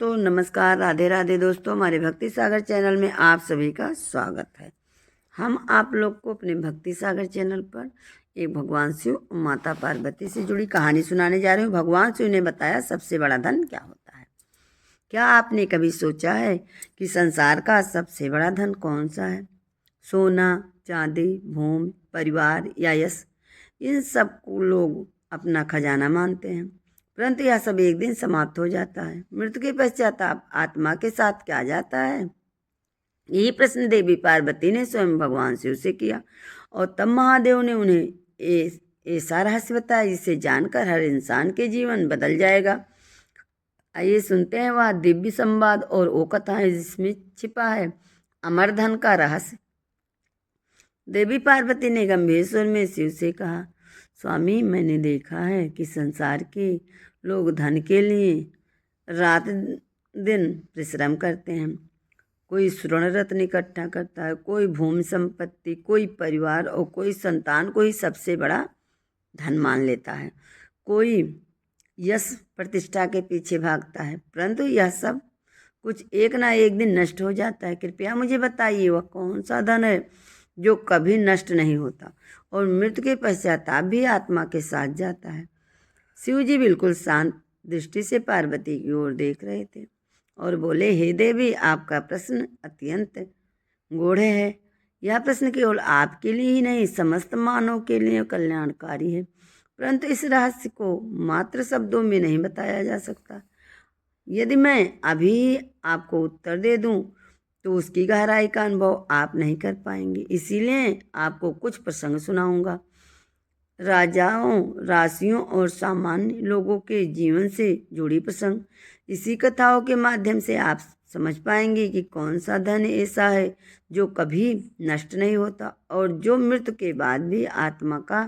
दोस्तों नमस्कार, राधे राधे। दोस्तों हमारे भक्ति सागर चैनल में आप सभी का स्वागत है। हम आप लोग को अपने भक्ति सागर चैनल पर एक भगवान शिव और माता पार्वती से जुड़ी कहानी सुनाने जा रहे हूँ। भगवान शिव ने बताया सबसे बड़ा धन क्या होता है। क्या आपने कभी सोचा है कि संसार का सबसे बड़ा धन कौन सा है? सोना, चांदी, भूमि, परिवार या यश? इन सब को लोग अपना खजाना मानते हैं, परंतु यह सब एक दिन समाप्त हो जाता है। मृत्यु के पश्चात आत्मा के साथ क्या जाता है? यही प्रश्न देवी पार्वती ने स्वयं भगवान शिव से किया और तब महादेव ने उन्हें ऐसा रहस्य बताया जिसे जानकर हर इंसान के जीवन बदल जाएगा। आइए सुनते हैं वह दिव्य संवाद और वो कथाएं जिसमें छिपा है अमर धन का रहस्य। देवी पार्वती ने गंभीर स्वर में शिव से कहा, स्वामी, मैंने देखा है कि संसार के लोग धन के लिए रात दिन परिश्रम करते हैं। कोई स्वर्ण रत्न इकट्ठा करता है, कोई भूमि संपत्ति, कोई परिवार और कोई संतान को ही सबसे बड़ा धन मान लेता है। कोई यश प्रतिष्ठा के पीछे भागता है, परंतु यह सब कुछ एक ना एक दिन नष्ट हो जाता है। कृपया मुझे बताइए वह कौन सा धन है जो कभी नष्ट नहीं होता और मृत्यु के पश्चाताप भी आत्मा के साथ जाता है। शिव जी बिल्कुल शांत दृष्टि से पार्वती की ओर देख रहे थे और बोले, हे देवी, आपका प्रश्न अत्यंत गूढ़ है। यह प्रश्न केवल आपके लिए ही नहीं, समस्त मानव के लिए कल्याणकारी है, परंतु इस रहस्य को मात्र शब्दों में नहीं बताया जा सकता। यदि मैं अभी आपको उत्तर दे दूं तो उसकी गहराई का अनुभव आप नहीं कर पाएंगे। इसीलिए आपको कुछ प्रसंग सुनाऊंगा, राजाओं, राशियों और सामान्य लोगों के जीवन से जुड़ी प्रसंग। इसी कथाओं के माध्यम से आप समझ पाएंगे कि कौन सा धन ऐसा है जो कभी नष्ट नहीं होता और जो मृत्यु के बाद भी आत्मा का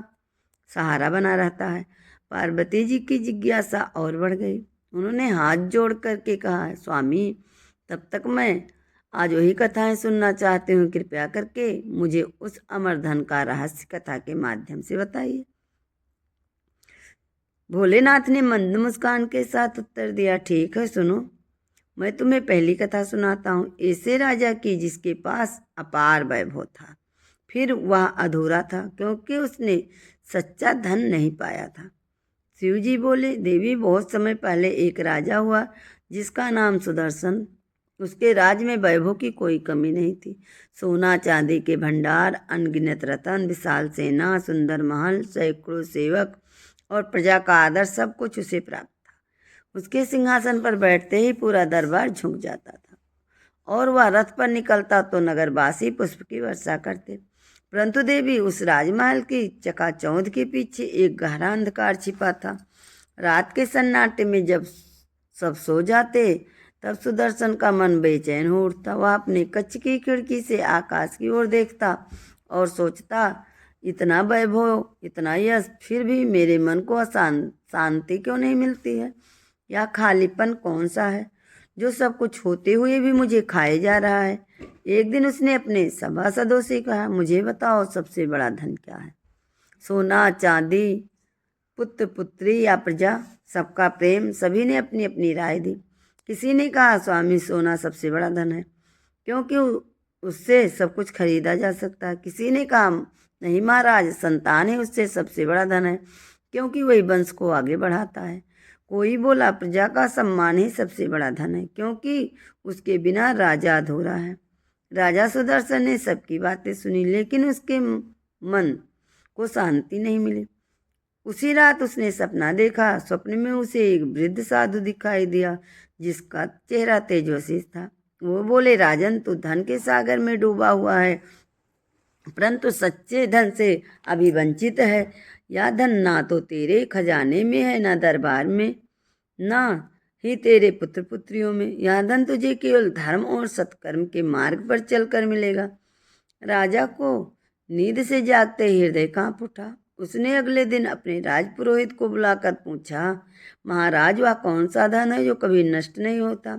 सहारा बना रहता है। पार्वती जी की जिज्ञासा और बढ़ गई। उन्होंने हाथ जोड़ करके कहा, स्वामी, तब तक मैं आज वही कथाएं सुनना चाहती हूँ। कृपया करके मुझे उस अमर धन का रहस्य कथा के माध्यम से बताइए। भोलेनाथ ने मंद मुस्कान के साथ उत्तर दिया, ठीक है, सुनो, मैं तुम्हें पहली कथा सुनाता हूँ। ऐसे राजा की जिसके पास अपार वैभव था, फिर वह अधूरा था क्योंकि उसने सच्चा धन नहीं पाया था। शिव जी बोले, देवी, बहुत समय पहले एक राजा हुआ जिसका नाम सुदर्शन। उसके राज में वैभव की कोई कमी नहीं थी। सोना चांदी के भंडार, अनगिनत रतन, विशाल सेना, सुंदर महल, सैकड़ों सेवक और प्रजा का आदर, सब कुछ उसे प्राप्त था। उसके सिंहासन पर बैठते ही पूरा दरबार झुक जाता था और वह रथ पर निकलता तो नगरवासी पुष्प की वर्षा करते। परंतु देवी, उस राजमहल की चकाचौंध के पीछे एक गहरा अंधकार छिपा था। रात के सन्नाटे में जब सब सो जाते तब सुदर्शन का मन बेचैन हो उठता। वह अपने कच्छ की खिड़की से आकाश की ओर देखता और सोचता, इतना वैभव, इतना यश, फिर भी मेरे मन को शांति क्यों नहीं मिलती है? यह खालीपन कौन सा है जो सब कुछ होते हुए भी मुझे खाए जा रहा है? एक दिन उसने अपने सभासदों से कहा, मुझे बताओ सबसे बड़ा धन क्या है? सोना, चांदी, पुत्र पुत्री या प्रजा? सबका प्रेम। सभी ने अपनी अपनी राय दी। किसी ने कहा, स्वामी, सोना सबसे बड़ा धन है क्योंकि उससे सब कुछ खरीदा जा सकता है। किसी ने कहा, नहीं महाराज, संतान ही उससे सबसे बड़ा धन है क्योंकि वही वंश को आगे बढ़ाता है। कोई बोला, प्रजा का सम्मान ही सबसे बड़ा धन है क्योंकि उसके बिना राजा अधूरा है। राजा सुदर्शन ने सबकी बातें सुनी, लेकिन उसके मन को शांति नहीं मिली। उसी रात उसने सपना देखा। स्वप्न में उसे एक वृद्ध साधु दिखाई दिया जिसका चेहरा तेजस्वी था। वो बोले, राजन, तू धन के सागर में डूबा हुआ है, परंतु सच्चे धन से अभी वंचित है। यह धन ना तो तेरे खजाने में है, ना दरबार में, ना ही तेरे पुत्र पुत्रियों में। यह धन तुझे केवल धर्म और सत्कर्म के मार्ग पर चलकर मिलेगा। राजा को नींद से जागते ही हृदय कांप उठा। उसने अगले दिन अपने राजपुरोहित को बुलाकर पूछा, महाराज, वह कौन सा धन है जो कभी नष्ट नहीं होता?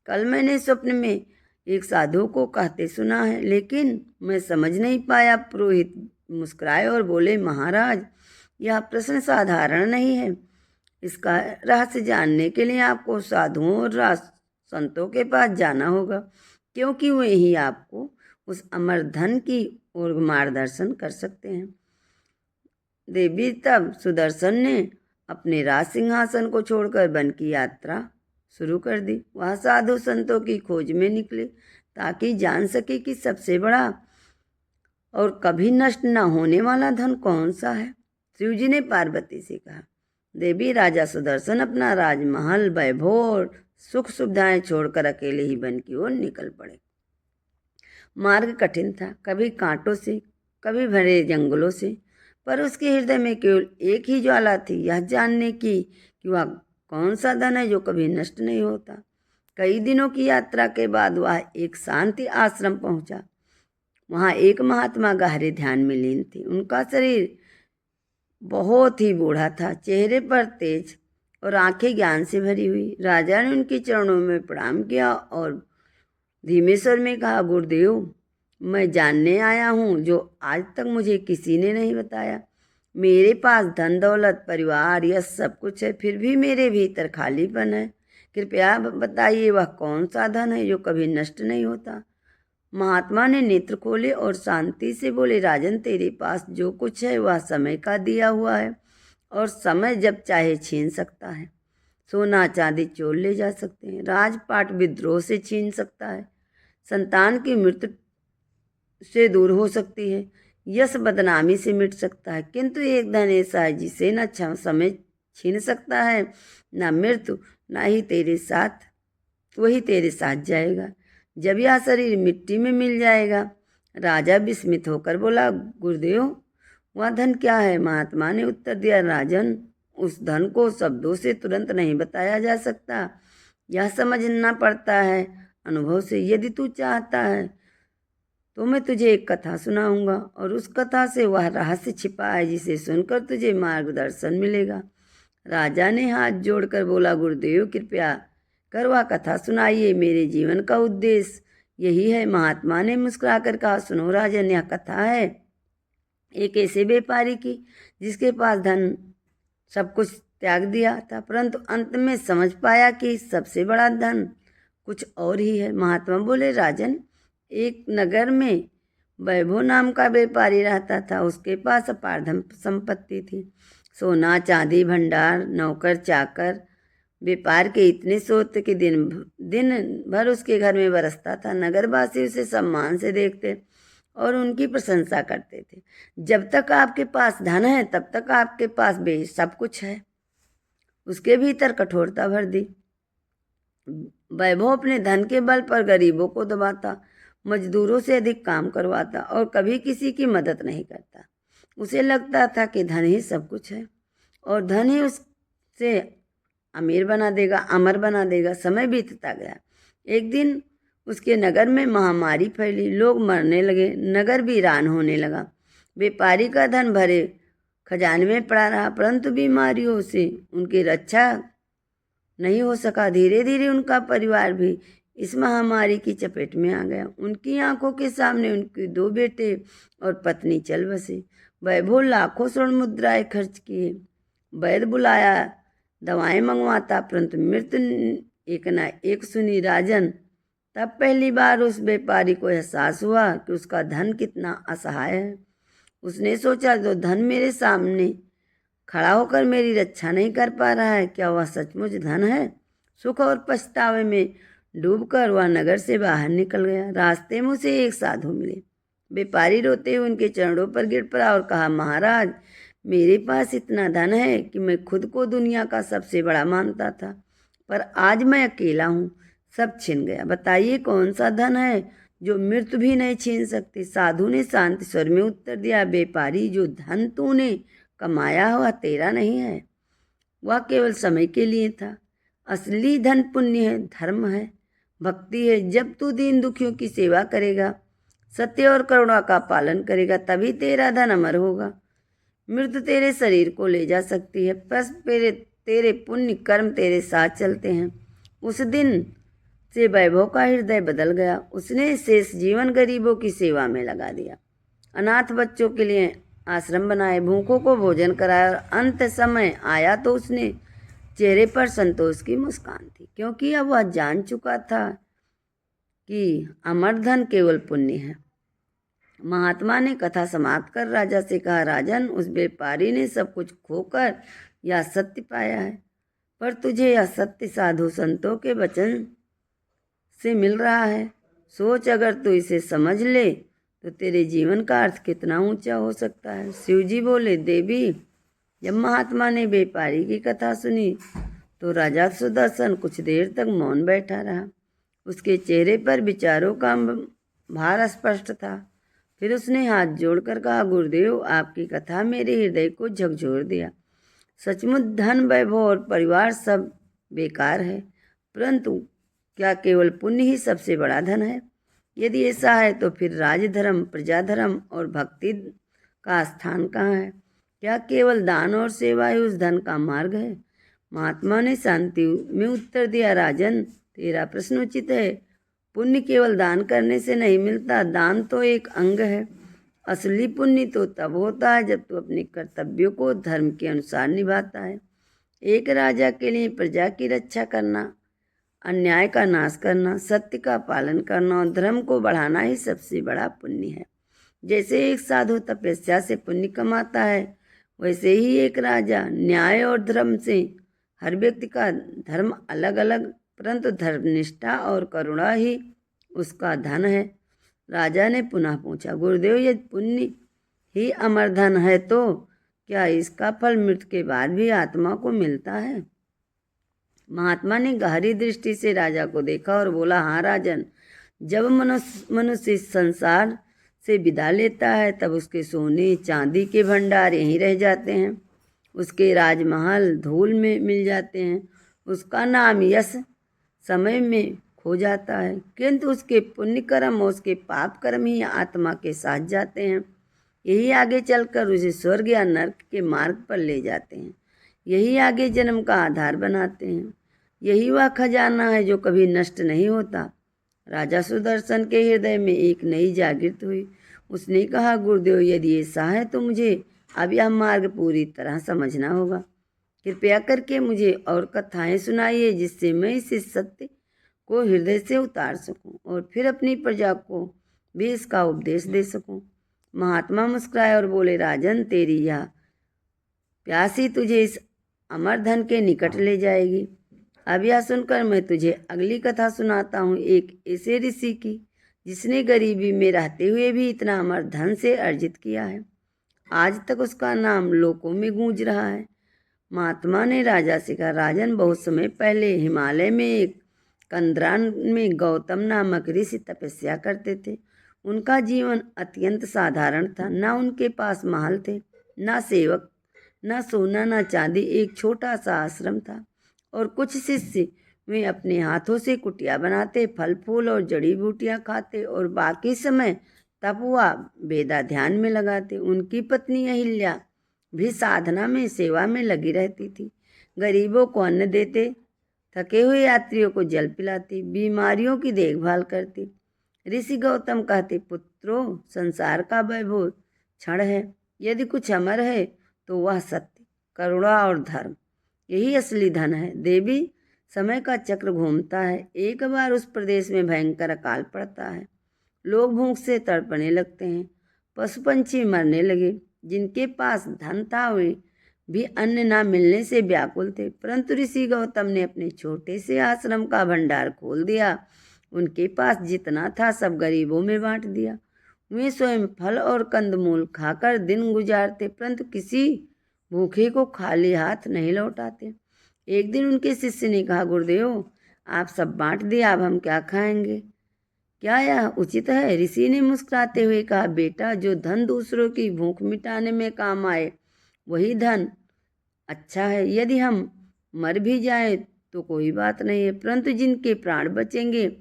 कल मैंने स्वप्न में एक साधु को कहते सुना है, लेकिन मैं समझ नहीं पाया। पुरोहित मुस्कुराए और बोले, महाराज, यह प्रश्न साधारण नहीं है। इसका रहस्य जानने के लिए आपको साधुओं और संतों के पास जाना होगा, क्योंकि वे ही आपको उस अमर धन की ओर मार्गदर्शन कर सकते हैं। देवी तब सुदर्शन ने अपने राज सिंहासन को छोड़कर वन की यात्रा शुरू कर दी। वह साधु संतों की खोज में निकले ताकि जान सके कि सबसे बड़ा और कभी नष्ट न होने वाला धन कौन सा है। शिव जी ने पार्वती से कहा, देवी राजा सुदर्शन अपना राजमहल, वैभव और सुख सुविधाएं छोड़कर अकेले ही वन की ओर निकल पड़े। मार्ग कठिन था, कभी कांटों से, कभी भरे जंगलों से, पर उसके हृदय में केवल एक ही ज्वाला थी, यह जानने की कि वह कौन सा धन है जो कभी नष्ट नहीं होता। कई दिनों की यात्रा के बाद वह एक शांति आश्रम पहुंचा। वहाँ एक महात्मा गहरे ध्यान में लीन थे। उनका शरीर बहुत ही बूढ़ा था, चेहरे पर तेज और आंखें ज्ञान से भरी हुई। राजा ने उनके चरणों में प्रणाम किया और धीमे स्वर में कहा, गुरुदेव, मैं जानने आया हूँ जो आज तक मुझे किसी ने नहीं बताया। मेरे पास धन दौलत, परिवार, यह सब कुछ है, फिर भी मेरे भीतर खालीपन है। कृपया बताइए वह कौन सा धन है जो कभी नष्ट नहीं होता। महात्मा ने नेत्र खोले और शांति से बोले, राजन, तेरे पास जो कुछ है वह समय का दिया हुआ है और समय जब चाहे छीन सकता है। सोना चांदी चोर ले जा सकते हैं, राजपाट विद्रोह से छीन सकता है, संतान की मृत्यु से दूर हो सकती है, यश बदनामी से मिट सकता है, किंतु एक धन ऐसा है जिसे न समय छीन सकता है, न मृत्यु, न ही तेरे साथ, वही तेरे साथ जाएगा जब यह शरीर मिट्टी में मिल जाएगा। राजा विस्मित होकर बोला, गुरुदेव, वह धन क्या है? महात्मा ने उत्तर दिया, राजन, उस धन को शब्दों से तुरंत नहीं बताया जा सकता, यह समझना पड़ता है अनुभव से। यदि तू चाहता है तो मैं तुझे एक कथा सुनाऊंगा और उस कथा से वह रहस्य छिपा है जिसे सुनकर तुझे मार्गदर्शन मिलेगा। राजा ने हाथ जोड़कर बोला, गुरुदेव, कृपया कर वह कथा सुनाइए, मेरे जीवन का उद्देश्य यही है। महात्मा ने मुस्कुराकर कहा, सुनो राजन, यह कथा है एक ऐसे व्यापारी की जिसके पास धन सब कुछ त्याग दिया था, परंतु अंत में समझ पाया कि सबसे बड़ा धन कुछ और ही है। महात्मा बोले, राजन, एक नगर में वैभव नाम का व्यापारी रहता था। उसके पास अपार धन संपत्ति थी, सोना चांदी भंडार, नौकर चाकर। व्यापार के इतने स्रोत कि दिन भर उसके घर में बरसता था। नगरवासी उसे सम्मान से देखते और उनकी प्रशंसा करते थे। जब तक आपके पास धन है तब तक आपके पास सब कुछ है। उसके भीतर कठोरता भर दी। वैभव अपने धन के बल पर गरीबों को दबाता, मजदूरों से अधिक काम करवाता और कभी किसी की मदद नहीं करता। उसे लगता था कि धन ही सब कुछ है और धन ही उससे अमीर बना देगा, अमर बना देगा। समय बीतता गया। एक दिन उसके नगर में महामारी फैली, लोग मरने लगे, नगर वीरान होने लगा। व्यापारी का धन भरे खजाने में पड़ा रहा, परंतु बीमारियों से उनकी रक्षा नहीं हो सका। धीरे धीरे उनका परिवार भी इस महामारी की चपेट में आ गया। उनकी आंखों के सामने उनके 2 बेटे और पत्नी चल बसे। वैभव लाखों स्वर्ण मुद्राएं खर्च किए, वैद्य बुलाया, दवाएं मंगवाता, परंतु मृत्यु एक न एक सुनी। राजन, तब पहली बार उस व्यापारी को एहसास हुआ कि उसका धन कितना असहाय है। उसने सोचा, जो धन मेरे सामने खड़ा होकर मेरी रक्षा नहीं कर पा रहा है, क्या वह सचमुच धन है? सुख और पछतावे में डूबकर वह नगर से बाहर निकल गया। रास्ते में उसे एक साधु मिले। व्यापारी रोते हुए उनके चरणों पर गिर पड़ा और कहा, महाराज, मेरे पास इतना धन है कि मैं खुद को दुनिया का सबसे बड़ा मानता था, पर आज मैं अकेला हूँ, सब छिन गया। बताइए कौन सा धन है जो मृत्यु भी नहीं छीन सकती? साधु ने शांत स्वर में उत्तर दिया, व्यापारी, जो धन तूने कमाया हुआ तेरा नहीं है, वह केवल समय के लिए था। असली धन पुण्य है, धर्म है, भक्ति है। जब तू दीन दुखियों की सेवा करेगा, सत्य और करुणा का पालन करेगा, तभी तेरा धन अमर होगा। मृत्यु तेरे शरीर को ले जा सकती है, बस तेरे पुण्य कर्म तेरे साथ चलते हैं। उस दिन से वैभव का हृदय बदल गया। उसने शेष जीवन गरीबों की सेवा में लगा दिया, अनाथ बच्चों के लिए आश्रम बनाए, भूखों को भोजन कराया और अंत समय आया तो उसने चेहरे पर संतोष की मुस्कान थी, क्योंकि अब वह जान चुका था कि अमर धन केवल पुण्य है। महात्मा ने कथा समाप्त कर राजा से कहा, राजन, उस व्यापारी ने सब कुछ खोकर यह सत्य पाया है, पर तुझे यह सत्य साधु संतों के वचन से मिल रहा है। सोच, अगर तू इसे समझ ले तो तेरे जीवन का अर्थ कितना ऊंचा हो सकता है। शिवजी बोले, देवी, जब महात्मा ने व्यापारी की कथा सुनी तो राजा सुदर्शन कुछ देर तक मौन बैठा रहा। उसके चेहरे पर विचारों का भार स्पष्ट था। फिर उसने हाथ जोड़कर कहा, गुरुदेव, आपकी कथा मेरे हृदय को झकझोर दिया। सचमुच धन, वैभव और परिवार सब बेकार है, परंतु क्या केवल पुण्य ही सबसे बड़ा धन है? यदि ऐसा है तो फिर राजधर्म, प्रजाधर्म और भक्ति का स्थान कहाँ है? क्या केवल दान और सेवा ही उस धन का मार्ग है? महात्मा ने शांति में उत्तर दिया, राजन, तेरा प्रश्न उचित है। पुण्य केवल दान करने से नहीं मिलता, दान तो एक अंग है। असली पुण्य तो तब होता है जब तू अपने कर्तव्यों को धर्म के अनुसार निभाता है। एक राजा के लिए प्रजा की रक्षा करना, अन्याय का नाश करना, सत्य का पालन करना और धर्म को बढ़ाना ही सबसे बड़ा पुण्य है। जैसे एक साधु तपस्या से पुण्य कमाता है, वैसे ही एक राजा न्याय और धर्म से। हर व्यक्ति का धर्म अलग अलग, परंतु धर्मनिष्ठा और करुणा ही उसका धन है। राजा ने पुनः पूछा, गुरुदेव, यदि पुण्य ही अमर धन है तो क्या इसका फल मृत्यु के बाद भी आत्मा को मिलता है? महात्मा ने गहरी दृष्टि से राजा को देखा और बोला, हाँ राजन, जब मनुष्य इस संसार से विदा लेता है तब उसके सोने चांदी के भंडार यहीं रह जाते हैं, उसके राजमहल धूल में मिल जाते हैं, उसका नाम यश समय में खो जाता है, किंतु उसके पुण्य कर्म और उसके पाप कर्म ही आत्मा के साथ जाते हैं। यही आगे चलकर उसे स्वर्ग या नरक के मार्ग पर ले जाते हैं। यही आगे जन्म का आधार बनाते हैं। यही वह खजाना है जो कभी नष्ट नहीं होता। राजा सुदर्शन के हृदय में एक नई जागृति हुई। उसने कहा, गुरुदेव, यदि ऐसा है तो मुझे अब यह मार्ग पूरी तरह समझना होगा। कृपया करके मुझे और कथाएं सुनाइए, जिससे मैं इस सत्य को हृदय से उतार सकूं और फिर अपनी प्रजा को भी इसका उपदेश दे सकूं। महात्मा मुस्कुराए और बोले, राजन, तेरी यह प्यास ही तुझे इस अमर धन के निकट ले जाएगी। अब यह सुनकर मैं तुझे अगली कथा सुनाता हूँ, एक ऐसे ऋषि की जिसने गरीबी में रहते हुए भी इतना अमर धन से अर्जित किया है। आज तक उसका नाम लोकों में गूंज रहा है। महात्मा ने राजा से कहा, राजन, बहुत समय पहले हिमालय में एक कंदरान में गौतम नामक ऋषि तपस्या करते थे। उनका जीवन अत्यंत साधारण था। न उनके पास महल थे, न सेवक, न सोना, न चांदी। एक छोटा सा आश्रम था और कुछ शिष्य। वे अपने हाथों से कुटिया बनाते, फल फूल और जड़ी बूटियां खाते और बाकी समय तप व वेदा ध्यान में लगाते। उनकी पत्नी अहिल्या भी साधना में, सेवा में लगी रहती थी। गरीबों को अन्न देते, थके हुए यात्रियों को जल पिलाती, बीमारियों की देखभाल करती। ऋषि गौतम कहते, पुत्रों, संसार का वैभव क्षण है। यदि कुछ अमर है तो वह सत्य, करुणा और धर्म, यही असली धन है। देवी, समय का चक्र घूमता है। एक बार उस प्रदेश में भयंकर अकाल पड़ता है। लोग भूख से तड़पने लगते हैं, पशु पंछी मरने लगे। जिनके पास धन था वे भी अन्न न मिलने से व्याकुल थे, परंतु ऋषि गौतम ने अपने छोटे से आश्रम का भंडार खोल दिया। उनके पास जितना था सब गरीबों में बांट दिया। वे स्वयं फल और कंदमूल खाकर दिन गुजारते, परंतु किसी भूखे को खाली हाथ नहीं लौटाते। एक दिन उनके शिष्य ने कहा, गुरुदेव, आप सब बांट दिया, अब हम क्या खाएंगे? क्या यह उचित है? ऋषि ने मुस्कुराते हुए कहा, बेटा, जो धन दूसरों की भूख मिटाने में काम आए वही धन अच्छा है। यदि हम मर भी जाएं तो कोई बात नहीं है, परंतु जिनके प्राण बचेंगे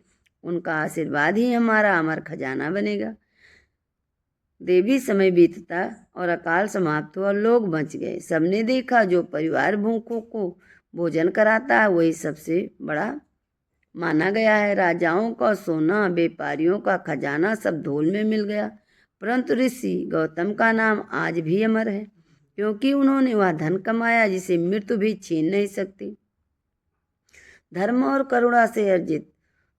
उनका आशीर्वाद ही हमारा अमर खजाना बनेगा। देवी, समय बीतता और अकाल समाप्त हुआ। लोग बच गए। सबने देखा, जो परिवार भूखों को भोजन कराता है वही सबसे बड़ा माना गया है। राजाओं का सोना, व्यापारियों का खजाना सब धूल में मिल गया, परंतु ऋषि गौतम का नाम आज भी अमर है, क्योंकि उन्होंने वह धन कमाया जिसे मृत्यु भी छीन नहीं सकती। धर्म और करुणा से अर्जित।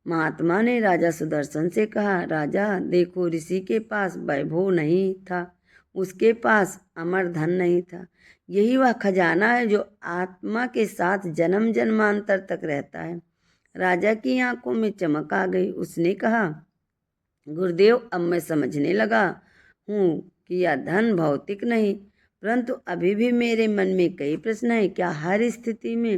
महात्मा ने राजा सुदर्शन से कहा, राजा देखो, ऋषि के पास वैभव नहीं था, उसके पास अमर धन नहीं था। यही वह खजाना है जो आत्मा के साथ जन्म जन्मांतर तक रहता है। राजा की आंखों में चमक आ गई। उसने कहा, गुरुदेव, अब मैं समझने लगा हूँ कि यह धन भौतिक नहीं, परंतु अभी भी मेरे मन में कई प्रश्न हैं। क्या हर स्थिति में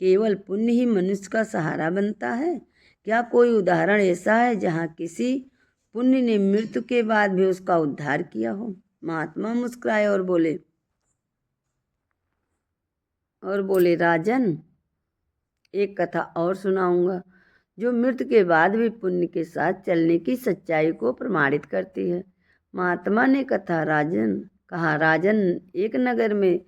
केवल पुण्य ही मनुष्य का सहारा बनता है? क्या कोई उदाहरण ऐसा है जहाँ किसी पुण्य ने मृत्यु के बाद भी उसका उद्धार किया हो? महात्मा मुस्कुराए और बोले, राजन, एक कथा और सुनाऊंगा जो मृत्यु के बाद भी पुण्य के साथ चलने की सच्चाई को प्रमाणित करती है। महात्मा ने कहा, राजन, एक नगर में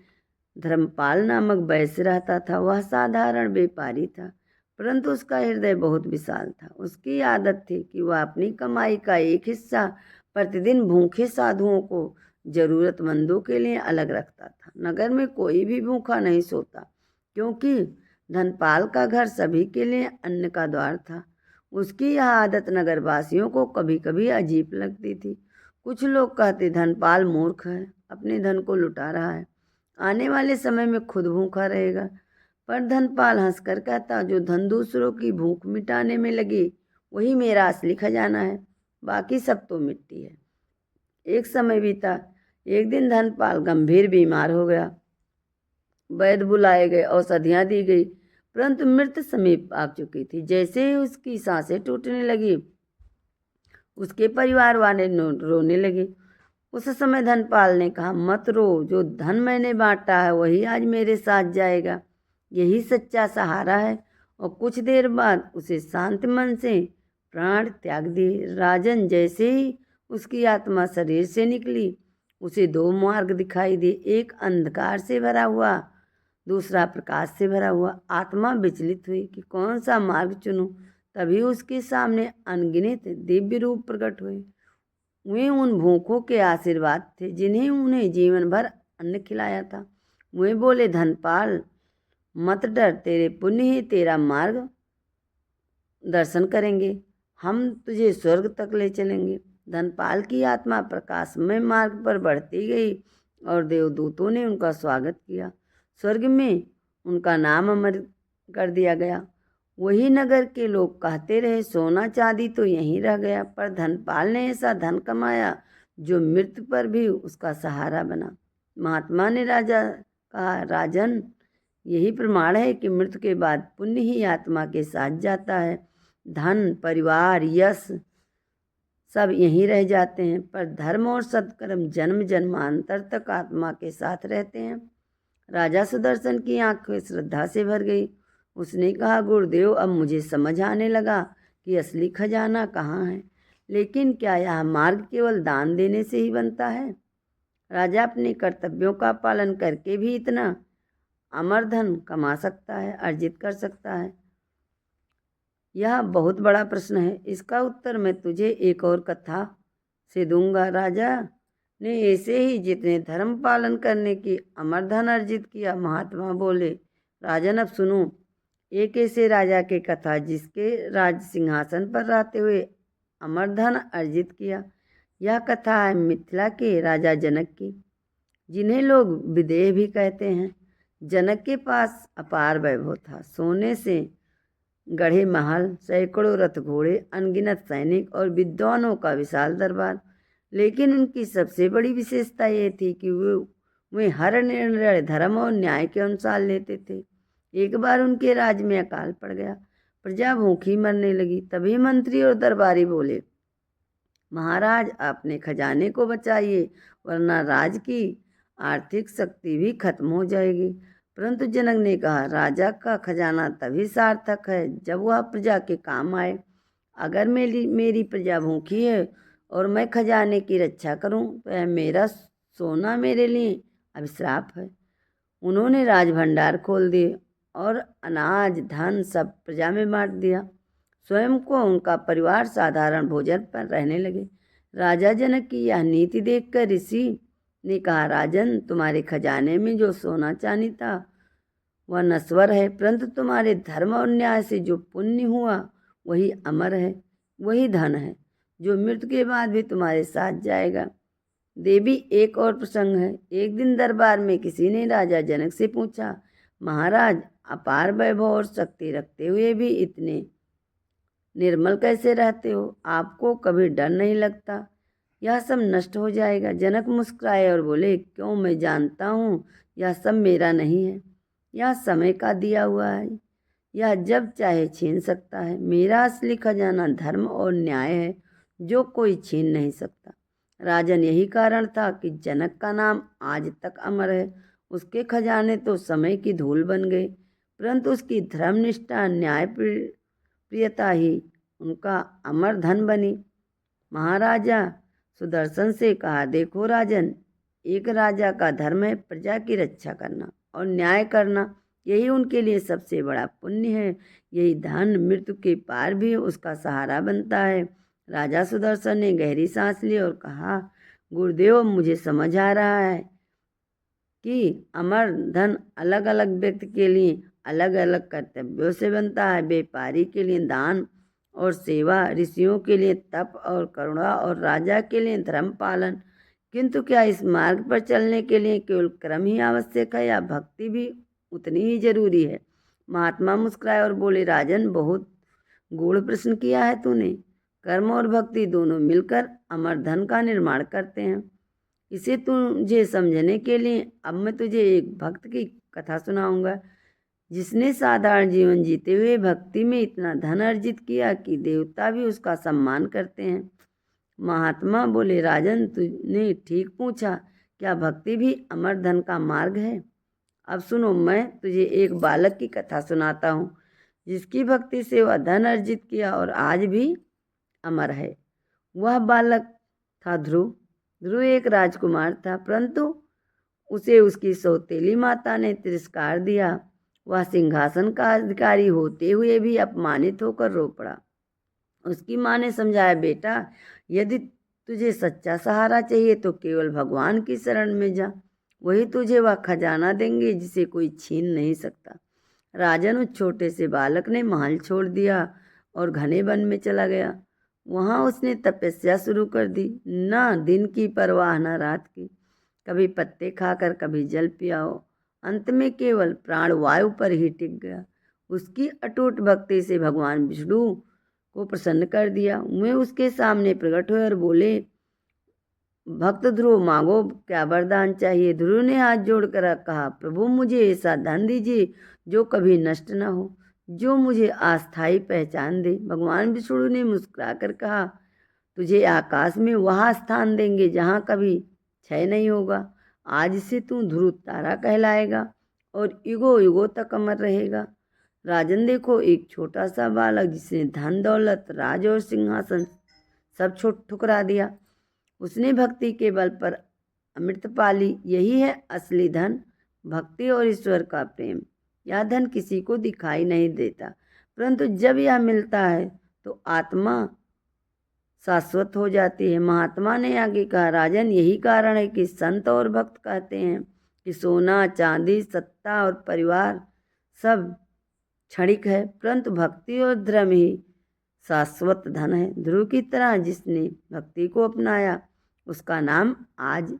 धर्मपाल नामक वैश्य रहता था। वह साधारण व्यापारी था, परंतु उसका हृदय बहुत विशाल था। उसकी आदत थी कि वह अपनी कमाई का एक हिस्सा प्रतिदिन भूखे साधुओं को, जरूरतमंदों के लिए अलग रखता था। नगर में कोई भी भूखा नहीं सोता, क्योंकि धनपाल का घर सभी के लिए अन्न का द्वार था। उसकी यह आदत नगरवासियों को कभी कभी अजीब लगती थी। कुछ लोग कहते, धनपाल मूर्ख है, अपने धन को लुटा रहा है, आने वाले समय में खुद भूखा रहेगा। पर धनपाल हंसकर कहता, जो धन दूसरों की भूख मिटाने में लगे वही मेरा असली खजाना है, बाकी सब तो मिट्टी है। एक समय बीता। एक दिन धनपाल गंभीर बीमार हो गया। वैद्य बुलाए गए, औषधियाँ दी गई, परंतु मृत्यु समीप आ चुकी थी। जैसे ही उसकी सांसें टूटने लगी, उसके परिवार वाले रोने लगे। उस समय धनपाल ने कहा, मत रो, जो धन मैंने बांटा है वही आज मेरे साथ जाएगा। यही सच्चा सहारा है। और कुछ देर बाद उसे शांत मन से प्राण त्याग दिए। राजन, जैसे ही उसकी आत्मा शरीर से निकली, उसे दो मार्ग दिखाई दिए, एक अंधकार से भरा हुआ, दूसरा प्रकाश से भरा हुआ। आत्मा विचलित हुई कि कौन सा मार्ग चुनूं। तभी उसके सामने अनगिनत दिव्य रूप प्रकट हुए। वे उन भूखों के आशीर्वाद थे जिन्हें उन्हें जीवन भर अन्न खिलाया था। वे बोले, धनपाल, मत डर, तेरे पुण्य ही तेरा मार्ग दर्शन करेंगे, हम तुझे स्वर्ग तक ले चलेंगे। धनपाल की आत्मा प्रकाशमय मार्ग पर बढ़ती गई और देवदूतों ने उनका स्वागत किया। स्वर्ग में उनका नाम अमर कर दिया गया। वही नगर के लोग कहते रहे, सोना चांदी तो यहीं रह गया, पर धनपाल ने ऐसा धन कमाया जो मृत्यु पर भी उसका सहारा बना। महात्मा ने कहा, राजन, यही प्रमाण है कि मृत्यु के बाद पुण्य ही आत्मा के साथ जाता है। धन, परिवार, यश सब यहीं रह जाते हैं, पर धर्म और सत्कर्म जन्म जन्मांतर तक आत्मा के साथ रहते हैं। राजा सुदर्शन की आंखें श्रद्धा से भर गई। उसने कहा, गुरुदेव, अब मुझे समझ आने लगा कि असली खजाना कहाँ है। लेकिन क्या यह मार्ग केवल दान देने से ही बनता है? राजा अपने कर्तव्यों का पालन करके भी इतना अमर धन कमा सकता है, अर्जित कर सकता है? यह बहुत बड़ा प्रश्न है। इसका उत्तर मैं तुझे एक और कथा से दूंगा। राजा ने ऐसे ही जितने धर्म पालन करने की अमर धन अर्जित किया। महात्मा बोले, राजन, अब सुनो एक ऐसे राजा की कथा जिसके राज सिंहासन पर रहते हुए अमर धन अर्जित किया। यह कथा है मिथिला के राजा जनक की, जिन्हें लोग विदेह भी कहते हैं। जनक के पास अपार वैभव था। सोने से गढ़े महल, सैकड़ों रथ घोड़े, अनगिनत सैनिक और विद्वानों का विशाल दरबार। लेकिन उनकी सबसे बड़ी विशेषता ये थी कि वे हर निर्णय धर्म और न्याय के अनुसार लेते थे। एक बार उनके राज्य में अकाल पड़ गया, प्रजा भूखी मरने लगी। तभी मंत्री और दरबारी बोले, महाराज, अपने खजाने को बचाइए, वरना राज की आर्थिक शक्ति भी खत्म हो जाएगी। परंतु जनक ने कहा, राजा का खजाना तभी सार्थक है जब वह प्रजा के काम आए। अगर मेरी प्रजा भूखी है और मैं खजाने की रक्षा करूं, तो यह मेरा सोना मेरे लिए अभिश्राप है। उन्होंने राजभंडार खोल दिए और अनाज धन सब प्रजा में बांट दिया। स्वयं को उनका परिवार साधारण भोजन पर रहने लगे। राजा जनक की यह नीति देखकर ऋषि ने कहा, राजन, तुम्हारे खजाने में जो सोना चांदी था वह नश्वर है, परंतु तुम्हारे धर्म और न्याय से जो पुण्य हुआ वही अमर है, वही धन है जो मृत्यु के बाद भी तुम्हारे साथ जाएगा। देवी, एक और प्रसंग है। एक दिन दरबार में किसी ने राजा जनक से पूछा, महाराज, अपार वैभव और शक्ति रखते हुए भी इतने निर्मल कैसे रहते हो? आपको कभी डर नहीं लगता? यह सब नष्ट हो जाएगा। जनक मुस्कुराए और बोले, क्यों, मैं जानता हूँ यह सब मेरा नहीं है, यह समय का दिया हुआ है, यह जब चाहे छीन सकता है। मेरा असली खजाना धर्म और न्याय है, जो कोई छीन नहीं सकता। राजन, यही कारण था कि जनक का नाम आज तक अमर है। उसके खजाने तो समय की धूल बन गए, परंतु उसकी धर्मनिष्ठा, न्याय प्रियता ही उनका अमर धन बनी। महाराजा सुदर्शन से कहा, देखो राजन, एक राजा का धर्म है प्रजा की रक्षा करना और न्याय करना, यही उनके लिए सबसे बड़ा पुण्य है। यही धन मृत्यु के पार भी उसका सहारा बनता है। राजा सुदर्शन ने गहरी सांस ली और कहा, गुरुदेव, मुझे समझ आ रहा है कि अमर धन अलग अलग व्यक्ति के लिए अलग अलग कर्तव्यों से बनता है। व्यापारी के लिए दान और सेवा, ऋषियों के लिए तप और करुणा, और राजा के लिए धर्म पालन। किंतु क्या इस मार्ग पर चलने के लिए केवल कर्म ही आवश्यक है या भक्ति भी उतनी ही जरूरी है? महात्मा मुस्कुराए और बोले, राजन, बहुत गूढ़ प्रश्न किया है तूने। कर्म और भक्ति दोनों मिलकर अमर धन का निर्माण करते हैं। इसे तुझे समझने के लिए अब मैं तुझे एक भक्त की कथा सुनाऊंगा, जिसने साधारण जीवन जीते हुए भक्ति में इतना धन अर्जित किया कि देवता भी उसका सम्मान करते हैं। महात्मा बोले, राजन, तूने ठीक पूछा, क्या भक्ति भी अमर धन का मार्ग है? अब सुनो, मैं तुझे एक बालक की कथा सुनाता हूँ, जिसकी भक्ति से वह धन अर्जित किया और आज भी अमर है। वह बालक था ध्रुव। ध्रुव एक राजकुमार था, परंतु उसे उसकी सौतेली माता ने तिरस्कार दिया। वह सिंहासन का अधिकारी होते हुए भी अपमानित होकर रो पड़ा। उसकी माँ ने समझाया, बेटा, यदि तुझे सच्चा सहारा चाहिए तो केवल भगवान की शरण में जा, वही तुझे वह खजाना देंगे जिसे कोई छीन नहीं सकता। राजन, उस छोटे से बालक ने महल छोड़ दिया और घने वन में चला गया। वहाँ उसने तपस्या शुरू कर दी। ना दिन की परवाह न रात की, कभी पत्ते खाकर कभी जल पियाओ, अंत में केवल प्राण वायु पर ही टिक गया। उसकी अटूट भक्ति से भगवान विष्णु को प्रसन्न कर दिया। वे उसके सामने प्रकट हुए और बोले, भक्त ध्रुव, मांगो, क्या वरदान चाहिए? ध्रुव ने हाथ जोड़कर कहा, प्रभु, मुझे ऐसा धन दीजिए जो कभी नष्ट न हो, जो मुझे अस्थायी पहचान दे। भगवान विष्णु ने मुस्कुरा कर कहा, तुझे आकाश में वहाँ स्थान देंगे जहाँ कभी क्षय नहीं होगा। आज से तू ध्रुव तारा कहलाएगा और युगों युगों तक अमर रहेगा। राजन, देखो, एक छोटा सा बालक जिसने धन दौलत, राज और सिंहासन सब ठुकरा दिया, उसने भक्ति के बल पर अमृत पाली। यही है असली धन, भक्ति और ईश्वर का प्रेम। यह धन किसी को दिखाई नहीं देता, परंतु जब यह मिलता है तो आत्मा शाश्वत हो जाती है। महात्मा ने आगे कहा, राजन, यही कारण है कि संत और भक्त कहते हैं कि सोना, चांदी, सत्ता और परिवार सब क्षणिक है, परंतु भक्ति और धर्म ही शाश्वत धन है। ध्रुव की तरह जिसने भक्ति को अपनाया, उसका नाम आज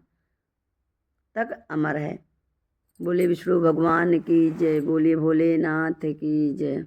तक अमर है। बोले विष्णु भगवान की जय, बोले भोलेनाथ की जय।